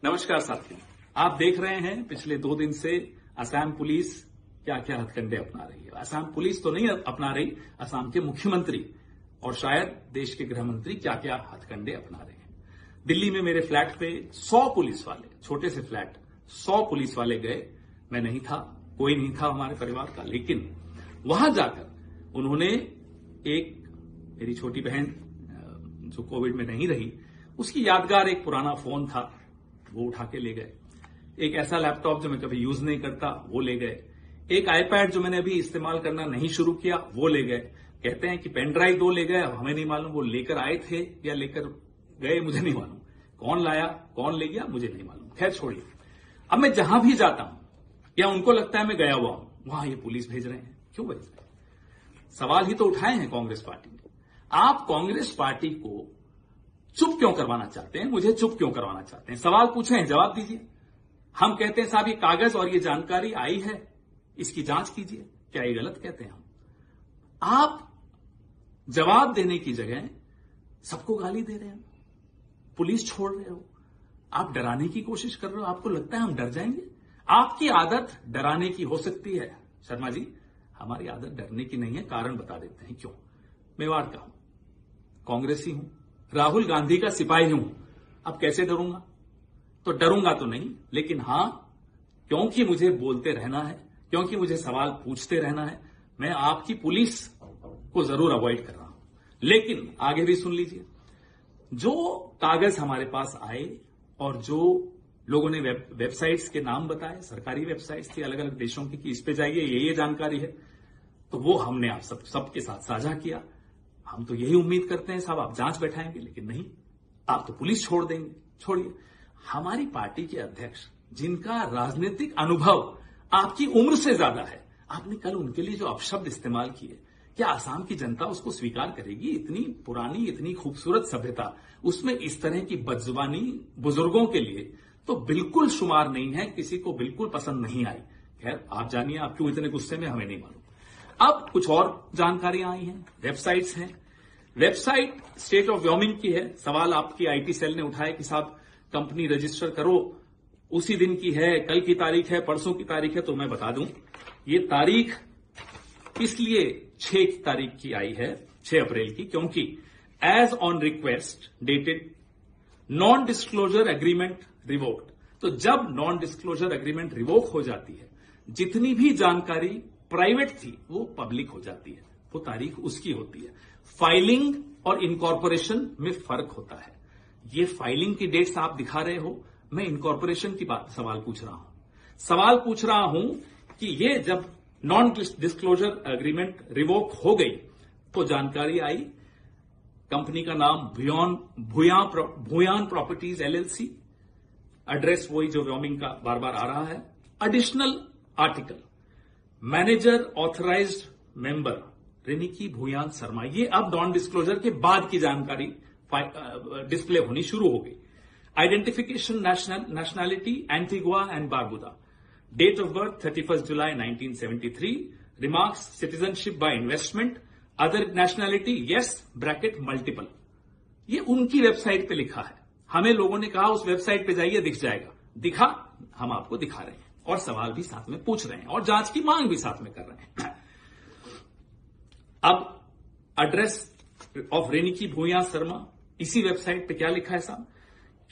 नमस्कार साथियों, आप देख रहे हैं पिछले 2 दिन से असम पुलिस क्या क्या हथकंडे अपना रही है। असम पुलिस तो नहीं अपना रही, असम के मुख्यमंत्री और शायद देश के गृह मंत्री क्या क्या हथकंडे अपना रहे हैं। दिल्ली में मेरे फ्लैट पे 100 पुलिस वाले, छोटे से फ्लैट 100 पुलिस वाले गए। मैं नहीं था, कोई नहीं था हमारे परिवार का, लेकिन वहां जाकर उन्होंने मेरी छोटी बहन जो कोविड में नहीं रही, उसकी यादगार एक पुराना फोन था, वो उठा के ले गए। एक ऐसा लैपटॉप जो मैं कभी यूज नहीं करता, वो ले गए। एक आईपैड जो मैंने अभी इस्तेमाल करना नहीं शुरू किया, वो ले गए। कहते हैं कि पेन ड्राइव 2 ले गए। अब हमें नहीं मालूम वो लेकर आए थे या लेकर गए, मुझे नहीं मालूम। कौन लाया, कौन ले गया, मुझे नहीं मालूम। खैर छोड़िए। अब मैं जहां भी जाता हूं या उनको लगता है मैं गया हुआ हूं, वहां ये पुलिस भेज रहे हैं। क्यों भेज रहे हैं? सवाल ही तो उठाए हैं कांग्रेस पार्टी ने। आप कांग्रेस पार्टी को चुप क्यों करवाना चाहते हैं? मुझे चुप क्यों करवाना चाहते हैं? सवाल पूछे हैं, जवाब दीजिए। हम कहते हैं साहब ये कागज और ये जानकारी आई है, इसकी जांच कीजिए। क्या ये गलत कहते हैं हम? आप जवाब देने की जगह सबको गाली दे रहे हैं, पुलिस छोड़ रहे हो, आप डराने की कोशिश कर रहे हो। आपको लगता है हम डर जाएंगे? आपकी आदत डराने की हो सकती है शर्मा जी, हमारी आदत डरने की नहीं है। कारण बता देते हैं क्यों। मेवाड़ का हूं, कांग्रेसी हूं, राहुल गांधी का सिपाही हूं। अब कैसे डरूंगा? तो डरूंगा तो नहीं, लेकिन हां, क्योंकि मुझे बोलते रहना है, क्योंकि मुझे सवाल पूछते रहना है, मैं आपकी पुलिस को जरूर अवॉइड कर रहा हूं। लेकिन आगे भी सुन लीजिए। जो कागज हमारे पास आए और जो लोगों ने वेबसाइट्स के नाम बताए, सरकारी वेबसाइट्स थी अलग अलग देशों की, कि इस पे जाइए, ये जानकारी है, तो वो हमने आप सबके साथ साझा किया। हम तो यही उम्मीद करते हैं साहब आप जांच बैठाएंगे, लेकिन नहीं, आप तो पुलिस छोड़ देंगे। छोड़िए, हमारी पार्टी के अध्यक्ष जिनका राजनीतिक अनुभव आपकी उम्र से ज्यादा है, आपने कल उनके लिए जो अपशब्द इस्तेमाल किए, क्या आसाम की जनता उसको स्वीकार करेगी? इतनी पुरानी, इतनी खूबसूरत सभ्यता, उसमें इस तरह की बदजुबानी बुजुर्गों के लिए तो बिल्कुल शुमार नहीं है, किसी को बिल्कुल पसंद नहीं आई। खैर आप जानिए, आप क्यों इतने गुस्से में, हमें नहीं मालूम। अब कुछ और जानकारियां आई हैं, वेबसाइट्स हैं। वेबसाइट स्टेट ऑफ व्योमिंग की है। सवाल आपकी आईटी सेल ने उठाया कि साहब कंपनी रजिस्टर करो, उसी दिन की है, कल की तारीख है, परसों की तारीख है। तो मैं बता दूं, ये तारीख इसलिए 6 तारीख की आई है, 6 अप्रैल की, क्योंकि as on request dated non disclosure agreement revoked. तो जब नॉन डिस्क्लोजर एग्रीमेंट रिवोक हो जाती है, जितनी भी जानकारी प्राइवेट थी वो पब्लिक हो जाती है, वो तारीख उसकी होती है। फाइलिंग और इनकॉर्पोरेशन में फर्क होता है। ये फाइलिंग की डेट्स आप दिखा रहे हो, मैं इनकॉर्पोरेशन की बात सवाल पूछ रहा हूं। सवाल पूछ रहा हूं कि ये जब नॉन डिस्क्लोजर एग्रीमेंट रिवोक हो गई तो जानकारी आई, कंपनी का नाम भूयान प्रॉपर्टीज LLC, एड्रेस वही जो व्योमिंग का बार बार आ रहा है। Additional article, manager authorised member Riniki Bhuyan Sharma. ये अब नॉन डिस्क्लोजर के बाद की जानकारी डिस्प्ले होनी शुरू हो गई। Identification nationality Antigua and Barbuda, date of birth 31 July 1973, remarks citizenship by investment, other nationality yes bracket multiple. ये उनकी वेबसाइट पे लिखा है। हमें लोगों ने कहा उस वेबसाइट पे जाइए, दिख जाएगा। दिखा, हम आपको दिखा रहे हैं और सवाल भी साथ में पूछ रहे हैं और जांच की मांग भी साथ में कर रहे हैं। अब एड्रेस ऑफ रेनिकी भूया शर्मा, इसी वेबसाइट पे क्या लिखा है साहब?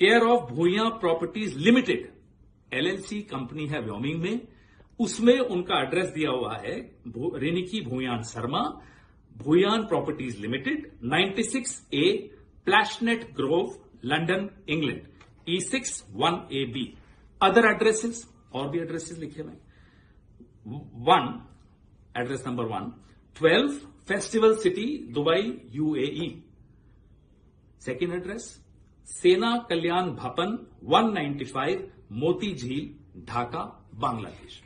Care of Bhuyan properties limited LLC company है व्योमिंग में, उसमें उनका एड्रेस दिया हुआ है Riniki Bhuyan Sharma, Bhuyan properties limited, 96A Plashet Grove, London, England, E6 1AB। Other addresses, और भी एड्रेसेस लिखे हुए। 1 address number 1 12 festival city Dubai UAE। Second address Sena Kalyan भवन 195 मोती झील, ढाका, बांग्लादेश।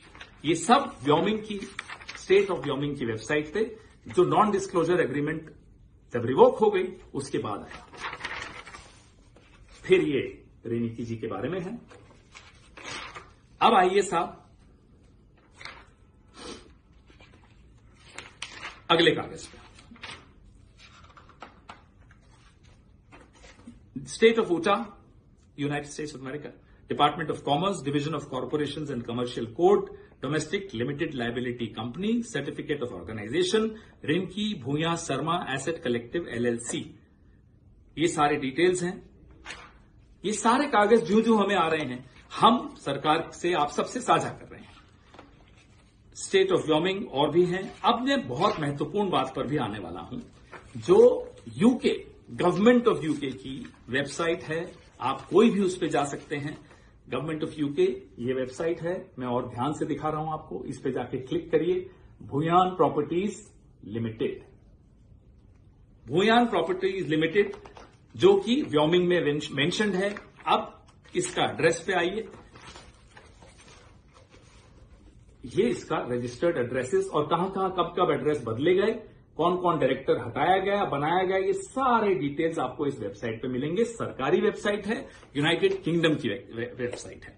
ये सब व्योमिंग की, स्टेट ऑफ व्योमिंग की वेबसाइट पे, जो नॉन डिस्क्लोजर एग्रीमेंट जब रिवोक हो गई उसके बाद आया। फिर ये रेनिकी जी के बारे में है। अब आइए साहब अगले कागज पे। State of Utah, United States of America, department of commerce, division of corporations and commercial code, domestic limited liability company, certificate of organisation, Riniki Bhuyan Sharma asset collective LLC। ये सारे डिटेल्स हैं। ये सारे कागज जो हमें आ रहे हैं, हम सरकार से आप सबसे साझा कर रहे हैं। स्टेट ऑफ व्योमिंग और भी हैं। अब मैं बहुत महत्वपूर्ण बात पर भी आने वाला हूं, जो यूके, गवर्नमेंट ऑफ यूके की वेबसाइट है। आप कोई भी उस पर जा सकते हैं। गवर्नमेंट ऑफ यूके ये वेबसाइट है। मैं और ध्यान से दिखा रहा हूं आपको। इस पे जाके क्लिक करिए। Bhuyan properties limited, Bhuyan properties limited, जो कि व्योमिंग में मेंशन्ड है। अब इसका एड्रेस पे आइए। ये इसका रजिस्टर्ड एड्रेसेस और कहां कब एड्रेस बदले गए, कौन कौन डायरेक्टर हटाया गया, बनाया गया, ये सारे डिटेल्स आपको इस वेबसाइट पे मिलेंगे। सरकारी वेबसाइट है, यूनाइटेड किंगडम की वेबसाइट है।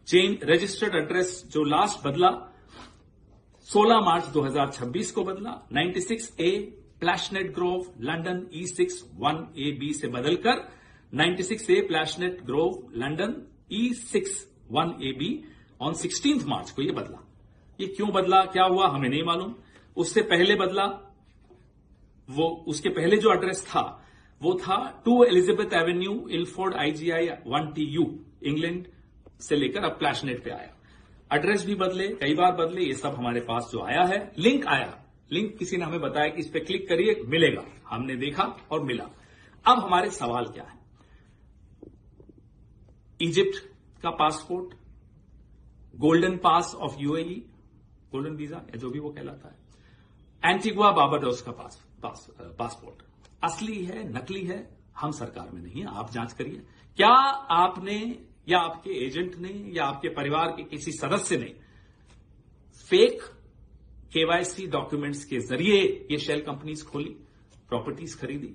चेंज रजिस्टर्ड एड्रेस जो लास्ट बदला 16 मार्च 2026 को बदला, 96A Plashet Grove London E6 1AB से बदलकर 96A Plashet Grove London E6 1AB on 16 March को यह बदला। ये क्यों बदला, क्या हुआ, हमें नहीं मालूम। उससे पहले बदला, वो उसके पहले जो एड्रेस था वो था 2 Elizabeth Avenue Ilford IGI 1TU England से लेकर अब प्लैशनेट पे आया। एड्रेस भी बदले, कई बार बदले। ये सब हमारे पास जो आया है, लिंक आया, लिंक किसी ने हमें बताया कि इस पे क्लिक करिए, मिलेगा। हमने देखा और मिला। अब हमारे सवाल क्या है? इजिप्ट का passport, Golden Pass of UAE, golden visa या जो भी वो कहलाता है, एंटीगुआ बारबाडोस का पासपोर्ट असली है, नकली है, हम सरकार में नहीं है। आप जांच करिए। क्या आपने या आपके एजेंट ने या आपके परिवार के किसी सदस्य ने फेक KYC डॉक्यूमेंट्स के जरिए ये शेल कंपनीज खोली, प्रॉपर्टीज खरीदी?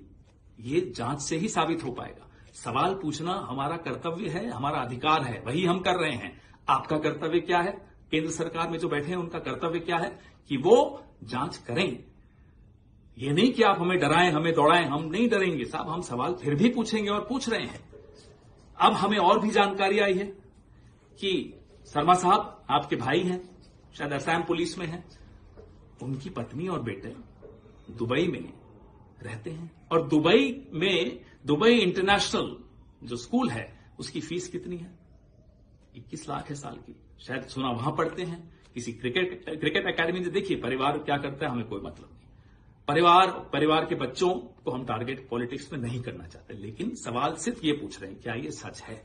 ये जांच से ही साबित हो पाएगा। सवाल पूछना हमारा कर्तव्य है, हमारा अधिकार है, वही हम कर रहे हैं। आपका कर्तव्य क्या है? केंद्र सरकार में जो बैठे हैं उनका कर्तव्य क्या है कि वो जांच करें। ये नहीं कि आप हमें डराएं, हमें दौड़ाएं। हम नहीं डरेंगे साहब, हम सवाल फिर भी पूछेंगे और पूछ रहे हैं। अब हमें और भी जानकारी आई है कि शर्मा साहब आपके भाई हैं, शायद असम पुलिस में हैं। उनकी पत्नी और बेटे दुबई में रहते हैं और दुबई इंटरनेशनल जो स्कूल है उसकी फीस कितनी है? 21 लाख है साल की। शायद सुना वहां पढ़ते हैं किसी क्रिकेट एकेडमी में। देखिए परिवार क्या करता है हमें कोई मतलब नहीं। परिवार के बच्चों को हम टारगेट पॉलिटिक्स में नहीं करना चाहते, लेकिन सवाल सिर्फ ये पूछ रहे हैं क्या ये सच है,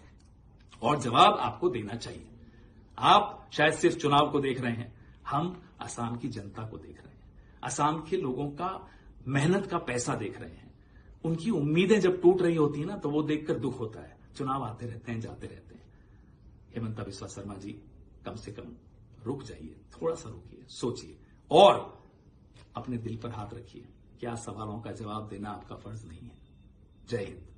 और जवाब आपको देना चाहिए। आप शायद सिर्फ चुनाव को देख रहे हैं, हम असम की जनता को देख रहे हैं, असम के लोगों का मेहनत का पैसा देख रहे हैं। उनकी उम्मीदें जब टूट रही होती है ना, तो वो देखकर दुख होता है। चुनाव आते रहते हैं, जाते रहते हैं। हेमंता बिस्वा शर्मा जी, कम से कम रुक जाइए, थोड़ा सा रुकिए, सोचिए और अपने दिल पर हाथ रखिए। क्या सवालों का जवाब देना आपका फर्ज नहीं है? जय हिंद।